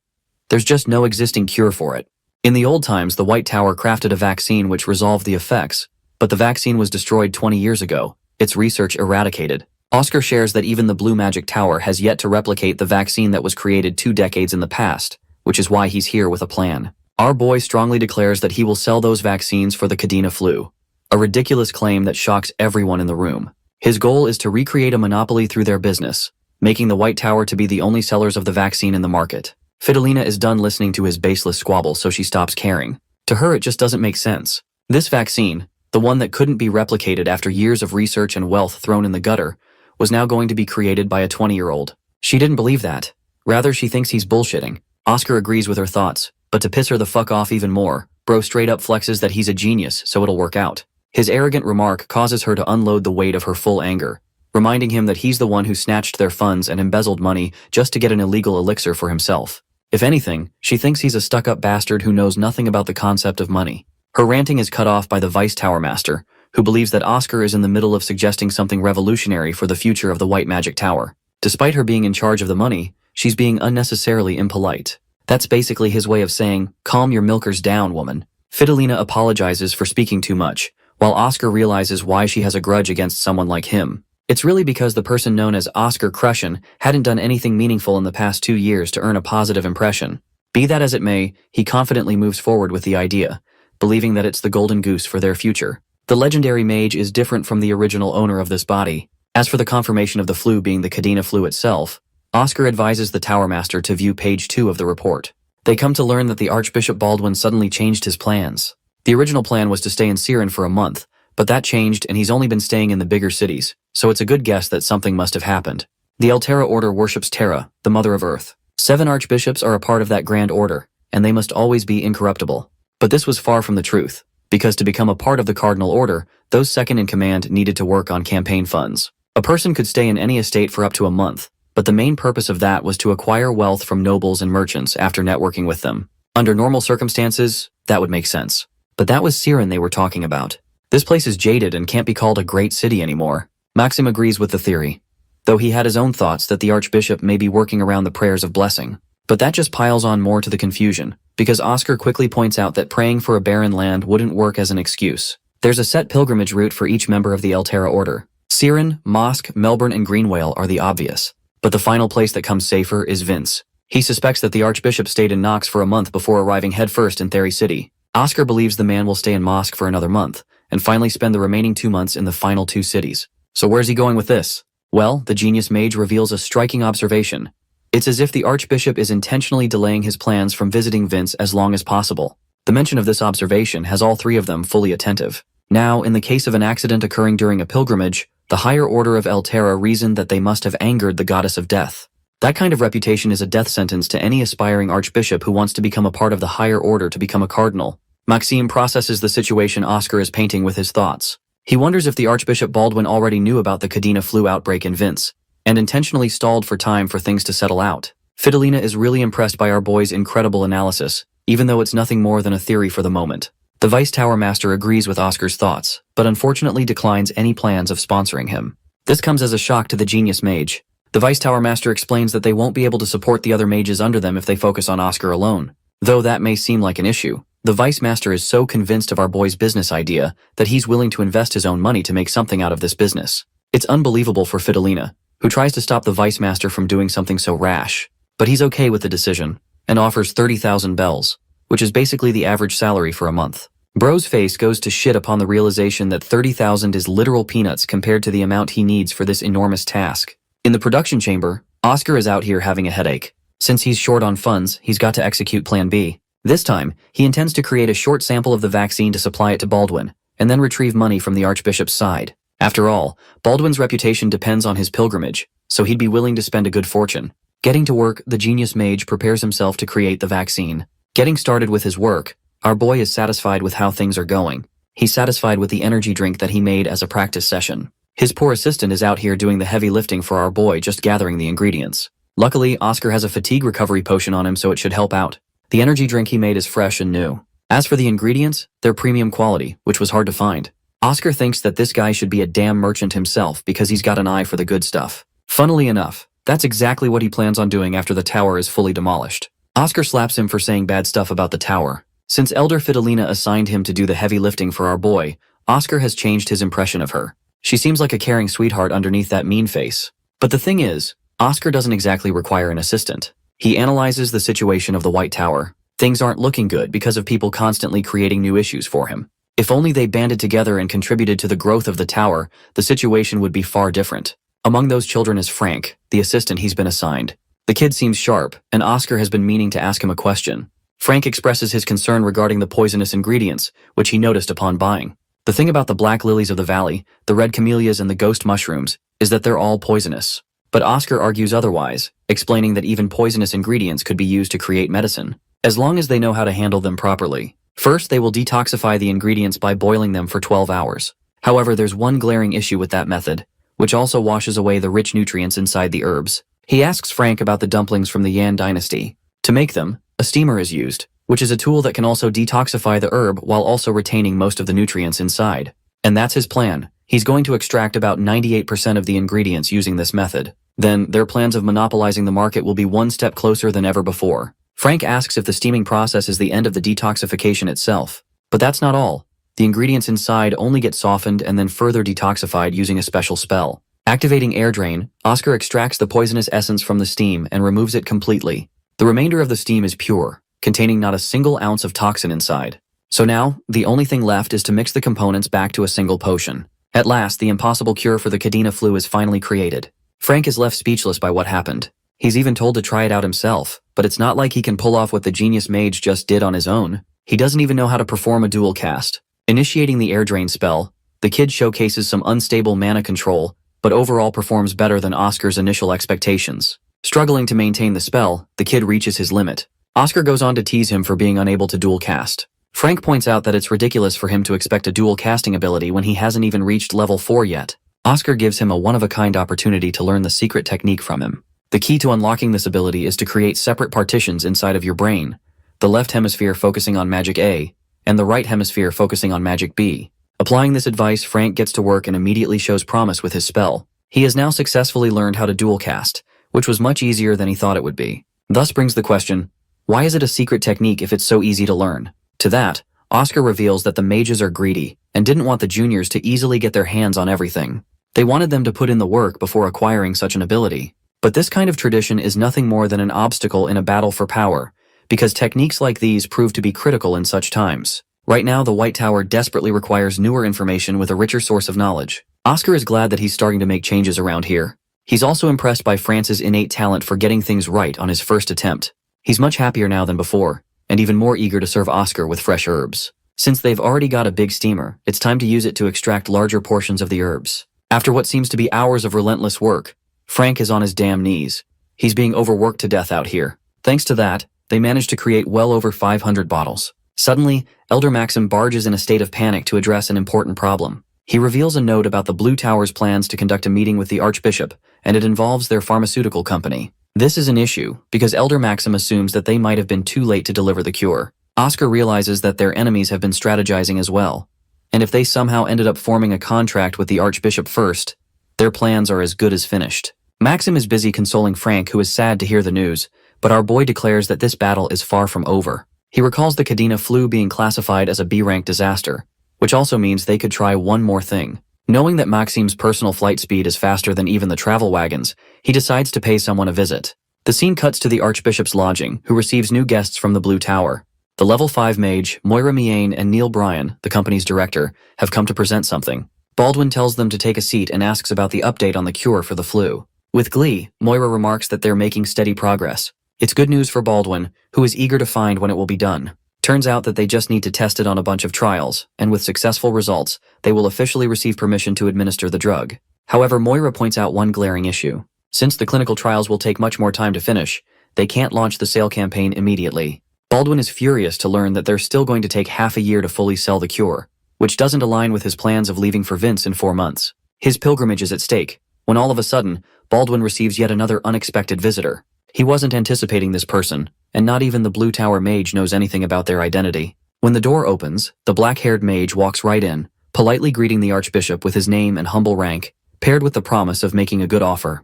There's just no existing cure for it. In the old times, the White Tower crafted a vaccine which resolved the effects, but the vaccine was destroyed 20 years ago, its research eradicated. Oscar shares that even the Blue Magic Tower has yet to replicate the vaccine that was created 2 decades in the past, which is why he's here with a plan. Our boy strongly declares that he will sell those vaccines for the Cadena flu, a ridiculous claim that shocks everyone in the room. His goal is to recreate a monopoly through their business, making the White Tower to be the only sellers of the vaccine in the market. Fidelina is done listening to his baseless squabble, so she stops caring. To her, it just doesn't make sense. This vaccine, the one that couldn't be replicated after years of research and wealth thrown in the gutter, was now going to be created by a 20-year-old. She didn't believe that. Rather, she thinks he's bullshitting. Oscar agrees with her thoughts, but to piss her the fuck off even more, Bro straight up flexes that he's a genius, so it'll work out. His arrogant remark causes her to unload the weight of her full anger, reminding him that he's the one who snatched their funds and embezzled money just to get an illegal elixir for himself. If anything, she thinks he's a stuck-up bastard who knows nothing about the concept of money. Her ranting is cut off by the Vice Tower Master, who believes that Oscar is in the middle of suggesting something revolutionary for the future of the White Magic Tower. Despite her being in charge of the money, she's being unnecessarily impolite. That's basically his way of saying, "Calm your milkers down, woman." Fidelina apologizes for speaking too much, while Oscar realizes why she has a grudge against someone like him. It's really because the person known as Oscar Crushin hadn't done anything meaningful in the past 2 years to earn a positive impression. Be that as it may, he confidently moves forward with the idea, believing that it's the golden goose for their future. The legendary mage is different from the original owner of this body. As for the confirmation of the flu being the Cadena flu itself, Oscar advises the Tower Master to view page 2 of the report. They come to learn that the Archbishop Baldwin suddenly changed his plans. The original plan was to stay in Siren for a month, but that changed and he's only been staying in the bigger cities, so it's a good guess that something must have happened. The Altera Order worships Terra, the Mother of Earth. 7 archbishops are a part of that grand order, and they must always be incorruptible. But this was far from the truth, because to become a part of the Cardinal Order, those second in command needed to work on campaign funds. A person could stay in any estate for up to a month, but the main purpose of that was to acquire wealth from nobles and merchants after networking with them. Under normal circumstances, that would make sense. But that was Siren they were talking about. This place is jaded and can't be called a great city anymore. Maxim agrees with the theory, though he had his own thoughts that the Archbishop may be working around the prayers of blessing. But that just piles on more to the confusion, because Oscar quickly points out that praying for a barren land wouldn't work as an excuse. There's a set pilgrimage route for each member of the Altera Order. Siren, Mosque, Melbourne, and Greenwale are the obvious. But the final place that comes safer is Vince. He suspects that the Archbishop stayed in Knox for a month before arriving headfirst in Theory City. Oscar believes the man will stay in Mosque for another month, and finally spend the remaining 2 months in the final 2 cities. So where's he going with this? Well, the genius mage reveals a striking observation. It's as if the Archbishop is intentionally delaying his plans from visiting Vince as long as possible. The mention of this observation has all 3 of them fully attentive. Now, in the case of an accident occurring during a pilgrimage, the higher order of Altera reasoned that they must have angered the goddess of death. That kind of reputation is a death sentence to any aspiring archbishop who wants to become a part of the higher order to become a cardinal. Maxime processes the situation Oscar is painting with his thoughts. He wonders if the Archbishop Baldwin already knew about the Cadena flu outbreak in Vince, and intentionally stalled for time for things to settle out. Fidelina is really impressed by our boy's incredible analysis, even though it's nothing more than a theory for the moment. The Vice Tower Master agrees with Oscar's thoughts, but unfortunately declines any plans of sponsoring him. This comes as a shock to the genius mage. The Vice Tower Master explains that they won't be able to support the other mages under them if they focus on Oscar alone. Though that may seem like an issue, the Vice Master is so convinced of our boy's business idea that he's willing to invest his own money to make something out of this business. It's unbelievable for Fidelina, who tries to stop the Vice Master from doing something so rash. But he's okay with the decision, and offers 30,000 bells, which is basically the average salary for a month. Bro's face goes to shit upon the realization that 30,000 is literal peanuts compared to the amount he needs for this enormous task. In the production chamber, Oscar is out here having a headache. Since he's short on funds, he's got to execute Plan B. This time, he intends to create a short sample of the vaccine to supply it to Baldwin, and then retrieve money from the Archbishop's side. After all, Baldwin's reputation depends on his pilgrimage, so he'd be willing to spend a good fortune. Getting to work, the genius mage prepares himself to create the vaccine. Getting started with his work, our boy is satisfied with how things are going. He's satisfied with the energy drink that he made as a practice session. His poor assistant is out here doing the heavy lifting for our boy, just gathering the ingredients. Luckily, Oscar has a fatigue recovery potion on him, so it should help out. The energy drink he made is fresh and new. As for the ingredients, they're premium quality, which was hard to find. Oscar thinks that this guy should be a damn merchant himself because he's got an eye for the good stuff. Funnily enough, that's exactly what he plans on doing after the tower is fully demolished. Oscar slaps him for saying bad stuff about the tower. Since Elder Fidelina assigned him to do the heavy lifting for our boy, Oscar has changed his impression of her. She seems like a caring sweetheart underneath that mean face. But the thing is, Oscar doesn't exactly require an assistant. He analyzes the situation of the White Tower. Things aren't looking good because of people constantly creating new issues for him. If only they banded together and contributed to the growth of the tower, the situation would be far different. Among those children is Frank, the assistant he's been assigned. The kid seems sharp, and Oscar has been meaning to ask him a question. Frank expresses his concern regarding the poisonous ingredients, which he noticed upon buying. The thing about the black lilies of the valley, the red camellias and the ghost mushrooms, is that they're all poisonous. But Oscar argues otherwise, explaining that even poisonous ingredients could be used to create medicine, as long as they know how to handle them properly. First, they will detoxify the ingredients by boiling them for 12 hours. However, there's one glaring issue with that method, which also washes away the rich nutrients inside the herbs. He asks Frank about the dumplings from the Yan dynasty. To make them, a steamer is used, which is a tool that can also detoxify the herb while also retaining most of the nutrients inside. And that's his plan. He's going to extract about 98% of the ingredients using this method. Then, their plans of monopolizing the market will be one step closer than ever before. Frank asks if the steaming process is the end of the detoxification itself. But that's not all. The ingredients inside only get softened and then further detoxified using a special spell. Activating air drain, Oscar extracts the poisonous essence from the steam and removes it completely. The remainder of the steam is pure, containing not a single ounce of toxin inside. So now, the only thing left is to mix the components back to a single potion. At last, the impossible cure for the Cadena flu is finally created. Frank is left speechless by what happened. He's even told to try it out himself, but it's not like he can pull off what the genius mage just did on his own. He doesn't even know how to perform a duel cast. Initiating the air drain spell, the kid showcases some unstable mana control, but overall performs better than Oscar's initial expectations. Struggling to maintain the spell, the kid reaches his limit. Oscar goes on to tease him for being unable to duel cast. Frank points out that it's ridiculous for him to expect a dual casting ability when he hasn't even reached level 4 yet. Oscar gives him a one-of-a-kind opportunity to learn the secret technique from him. The key to unlocking this ability is to create separate partitions inside of your brain, the left hemisphere focusing on Magic A, and the right hemisphere focusing on Magic B. Applying this advice, Frank gets to work and immediately shows promise with his spell. He has now successfully learned how to dual cast, which was much easier than he thought it would be. Thus brings the question, why is it a secret technique if it's so easy to learn? To that, Oscar reveals that the mages are greedy and didn't want the juniors to easily get their hands on everything. They wanted them to put in the work before acquiring such an ability. But this kind of tradition is nothing more than an obstacle in a battle for power, because techniques like these prove to be critical in such times. Right now, the White Tower desperately requires newer information with a richer source of knowledge. Oscar is glad that he's starting to make changes around here. He's also impressed by France's innate talent for getting things right on his first attempt. He's much happier now than before, and even more eager to serve Oscar with fresh herbs. Since they've already got a big steamer, it's time to use it to extract larger portions of the herbs. After what seems to be hours of relentless work, Frank is on his damn knees. He's being overworked to death out here. Thanks to that, they managed to create well over 500 bottles. Suddenly, Elder Maxim barges in a state of panic to address an important problem. He reveals a note about the Blue Tower's plans to conduct a meeting with the Archbishop, and it involves their pharmaceutical company. This is an issue, because Elder Maxim assumes that they might have been too late to deliver the cure. Oscar realizes that their enemies have been strategizing as well, and if they somehow ended up forming a contract with the Archbishop first, their plans are as good as finished. Maxim is busy consoling Frank, who is sad to hear the news, but our boy declares that this battle is far from over. He recalls the Cadena flu being classified as a B-rank disaster, which also means they could try one more thing. Knowing that Maxim's personal flight speed is faster than even the travel wagons, he decides to pay someone a visit. The scene cuts to the Archbishop's lodging, who receives new guests from the Blue Tower. The level 5 mage, Moira Miane, and Neil Bryan, the company's director, have come to present something. Baldwin tells them to take a seat and asks about the update on the cure for the flu. With glee, Moira remarks that they're making steady progress. It's good news for Baldwin, who is eager to find when it will be done. Turns out that they just need to test it on a bunch of trials, and with successful results, they will officially receive permission to administer the drug. However, Moira points out one glaring issue. Since the clinical trials will take much more time to finish, they can't launch the sale campaign immediately. Baldwin is furious to learn that they're still going to take half a year to fully sell the cure, which doesn't align with his plans of leaving for Vince in 4 months. His pilgrimage is at stake, when all of a sudden, Baldwin receives yet another unexpected visitor. He wasn't anticipating this person, and not even the Blue Tower mage knows anything about their identity. When the door opens, the black-haired mage walks right in, politely greeting the Archbishop with his name and humble rank, paired with the promise of making a good offer.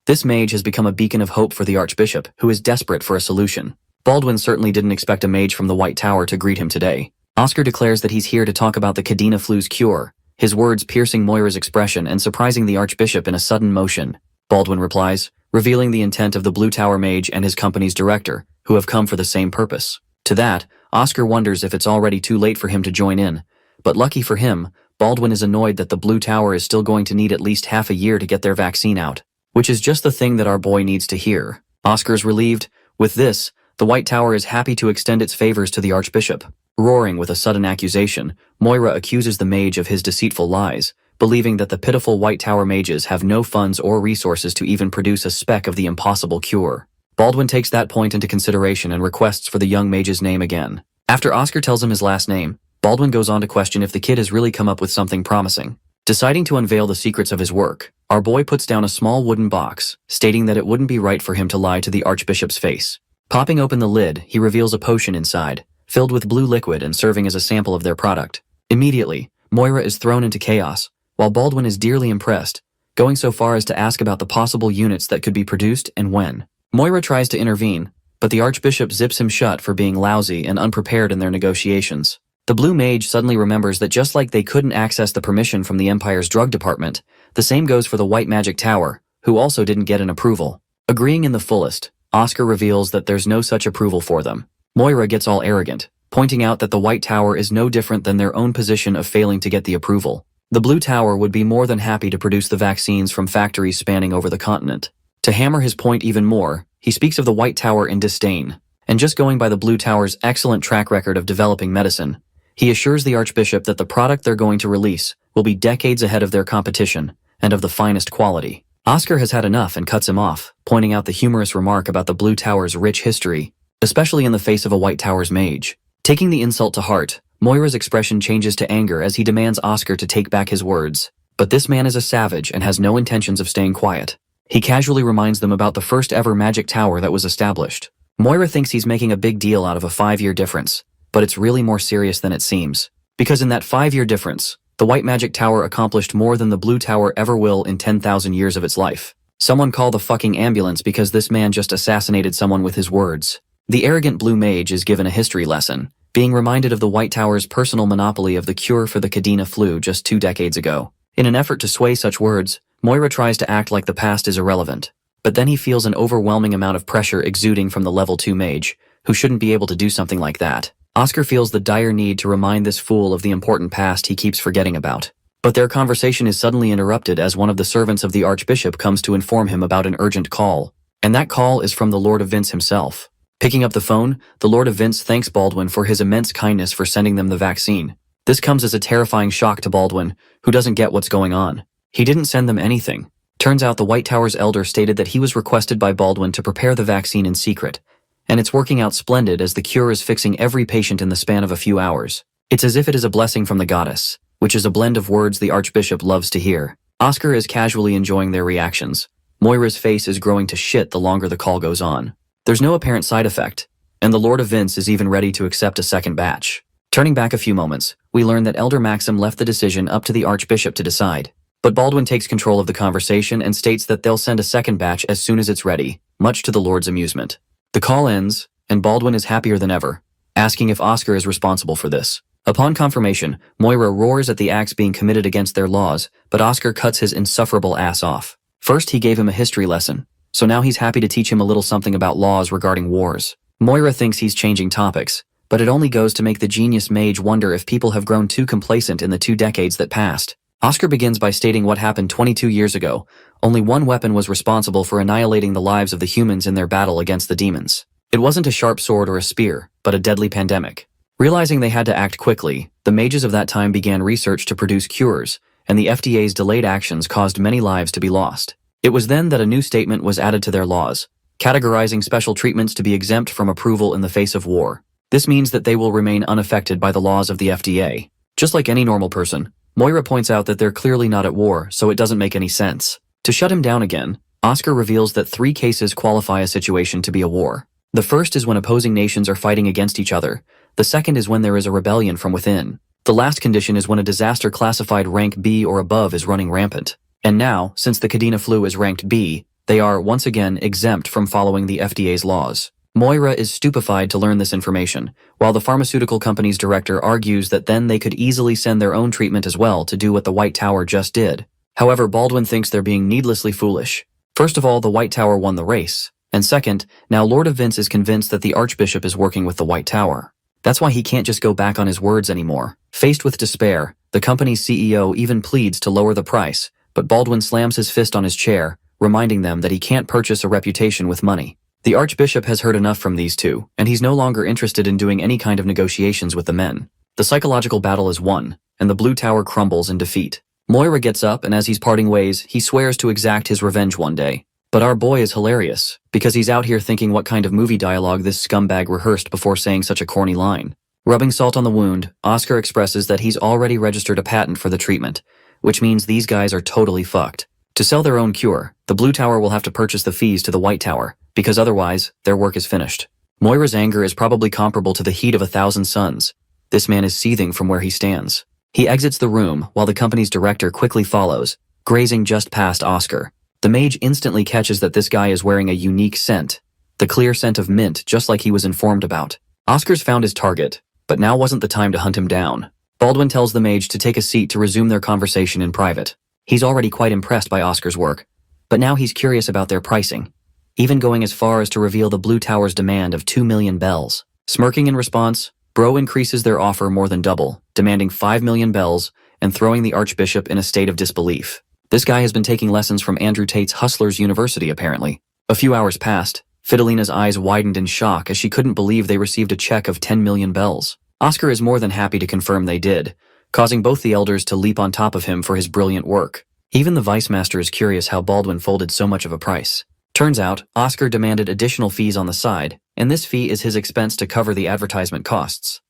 This mage has become a beacon of hope for the Archbishop, who is desperate for a solution. Baldwin certainly didn't expect a mage from the White Tower to greet him today. Oscar declares that he's here to talk about the Cadena flu's cure, his words piercing Moira's expression and surprising the Archbishop in a sudden motion. Baldwin replies, revealing the intent of the Blue Tower mage and his company's director, who have come for the same purpose. To that, Oscar wonders if it's already too late for him to join in, but lucky for him, Baldwin is annoyed that the Blue Tower is still going to need at least half a year to get their vaccine out, which is just the thing that our boy needs to hear. Oscar's relieved. With this, the White Tower is happy to extend its favors to the Archbishop. Roaring with a sudden accusation, Moira accuses the mage of his deceitful lies, believing that the pitiful White Tower mages have no funds or resources to even produce a speck of the impossible cure. Baldwin takes that point into consideration and requests for the young mage's name again. After Oscar tells him his last name, Baldwin goes on to question if the kid has really come up with something promising. Deciding to unveil the secrets of his work, our boy puts down a small wooden box, stating that it wouldn't be right for him to lie to the Archbishop's face. Popping open the lid, he reveals a potion inside, filled with blue liquid and serving as a sample of their product. Immediately, Moira is thrown into chaos, while Baldwin is dearly impressed, going so far as to ask about the possible units that could be produced and when. Moira tries to intervene, but the Archbishop zips him shut for being lousy and unprepared in their negotiations. The Blue Mage suddenly remembers that just like they couldn't access the permission from the Empire's drug department, the same goes for the White Magic Tower, who also didn't get an approval. Agreeing in the fullest, Oscar reveals that there's no such approval for them. Moira gets all arrogant, pointing out that the White Tower is no different than their own position of failing to get the approval. The Blue Tower would be more than happy to produce the vaccines from factories spanning over the continent. To hammer his point even more, he speaks of the White Tower in disdain, and just going by the Blue Tower's excellent track record of developing medicine, he assures the Archbishop that the product they're going to release will be decades ahead of their competition and of the finest quality. Oscar has had enough and cuts him off, pointing out the humorous remark about the Blue Tower's rich history, especially in the face of a White Tower's mage. Taking the insult to heart, Moira's expression changes to anger as he demands Oscar to take back his words. But this man is a savage and has no intentions of staying quiet. He casually reminds them about the first ever magic tower that was established. Moira thinks he's making a big deal out of a 5-year difference, but it's really more serious than it seems. Because in that 5-year difference, the White Magic Tower accomplished more than the Blue Tower ever will in 10,000 years of its life. Someone call the fucking ambulance because this man just assassinated someone with his words. The arrogant Blue Mage is given a history lesson, being reminded of the White Tower's personal monopoly of the cure for the Cadena flu just 2 decades ago. In an effort to sway such words, Moira tries to act like the past is irrelevant. But then he feels an overwhelming amount of pressure exuding from the level 2 mage, who shouldn't be able to do something like that. Oscar feels the dire need to remind this fool of the important past he keeps forgetting about. But their conversation is suddenly interrupted as one of the servants of the Archbishop comes to inform him about an urgent call. And that call is from the Lord of Vince himself. Picking up the phone, the Lord of Vince thanks Baldwin for his immense kindness for sending them the vaccine. This comes as a terrifying shock to Baldwin, who doesn't get what's going on. He didn't send them anything. Turns out the White Tower's elder stated that he was requested by Baldwin to prepare the vaccine in secret. And it's working out splendid as the cure is fixing every patient in the span of a few hours. It's as if it is a blessing from the goddess, which is a blend of words the Archbishop loves to hear. Oscar is casually enjoying their reactions. Moira's face is growing to shit the longer the call goes on. There's no apparent side effect, and the Lord of Vince is even ready to accept a second batch. Turning back a few moments, we learn that Elder Maxim left the decision up to the Archbishop to decide. But Baldwin takes control of the conversation and states that they'll send a second batch as soon as it's ready, much to the Lord's amusement. The call ends, and Baldwin is happier than ever, asking if Oscar is responsible for this. Upon confirmation, Moira roars at the acts being committed against their laws, but Oscar cuts his insufferable ass off. First, he gave him a history lesson, so now he's happy to teach him a little something about laws regarding wars. Moira thinks he's changing topics, but it only goes to make the genius mage wonder if people have grown too complacent in the 2 decades that passed. Oscar begins by stating what happened 22 years ago. Only one weapon was responsible for annihilating the lives of the humans in their battle against the demons. It wasn't a sharp sword or a spear, but a deadly pandemic. Realizing they had to act quickly, the mages of that time began research to produce cures, and the FDA's delayed actions caused many lives to be lost. It was then that a new statement was added to their laws, categorizing special treatments to be exempt from approval in the face of war. This means that they will remain unaffected by the laws of the FDA. Just like any normal person, Moira points out that they're clearly not at war, so it doesn't make any sense. To shut him down again, Oscar reveals that 3 cases qualify a situation to be a war. The first is when opposing nations are fighting against each other. The second is when there is a rebellion from within. The last condition is when a disaster classified rank B or above is running rampant. And now, since the Cadena flu is ranked B, they are, once again, exempt from following the FDA's laws. Moira is stupefied to learn this information, while the pharmaceutical company's director argues that then they could easily send their own treatment as well to do what the White Tower just did. However, Baldwin thinks they're being needlessly foolish. First of all, the White Tower won the race, and second, now Lord of Vince is convinced that the Archbishop is working with the White Tower. That's why he can't just go back on his words anymore. Faced with despair, the company's CEO even pleads to lower the price, but Baldwin slams his fist on his chair, reminding them that he can't purchase a reputation with money. The Archbishop has heard enough from these two, and he's no longer interested in doing any kind of negotiations with the men. The psychological battle is won, and the Blue Tower crumbles in defeat. Moira gets up, and as he's parting ways, he swears to exact his revenge one day. But our boy is hilarious, because he's out here thinking what kind of movie dialogue this scumbag rehearsed before saying such a corny line. Rubbing salt on the wound, Oscar expresses that he's already registered a patent for the treatment, which means these guys are totally fucked. To sell their own cure, the Blue Tower will have to purchase the fees to the White Tower, because otherwise, their work is finished. Moira's anger is probably comparable to the heat of 1,000 suns. This man is seething from where he stands. He exits the room while the company's director quickly follows, grazing just past Oscar. The mage instantly catches that this guy is wearing a unique scent, the clear scent of mint, just like he was informed about. Oscar's found his target, but now wasn't the time to hunt him down. Baldwin tells the mage to take a seat to resume their conversation in private. He's already quite impressed by Oscar's work, but now he's curious about their pricing, even going as far as to reveal the Blue Tower's demand of 2 million bells. Smirking in response, Bro increases their offer more than double, demanding 5 million bells and throwing the Archbishop in a state of disbelief. This guy has been taking lessons from Andrew Tate's Hustlers University, apparently. A few hours passed. Fidelina's eyes widened in shock as she couldn't believe they received a check of 10 million bells. Oscar is more than happy to confirm they did, causing both the elders to leap on top of him for his brilliant work. Even the Vice Master is curious how Baldwin folded so much of a price. Turns out, Oscar demanded additional fees on the side, and this fee is his expense to cover the advertisement costs.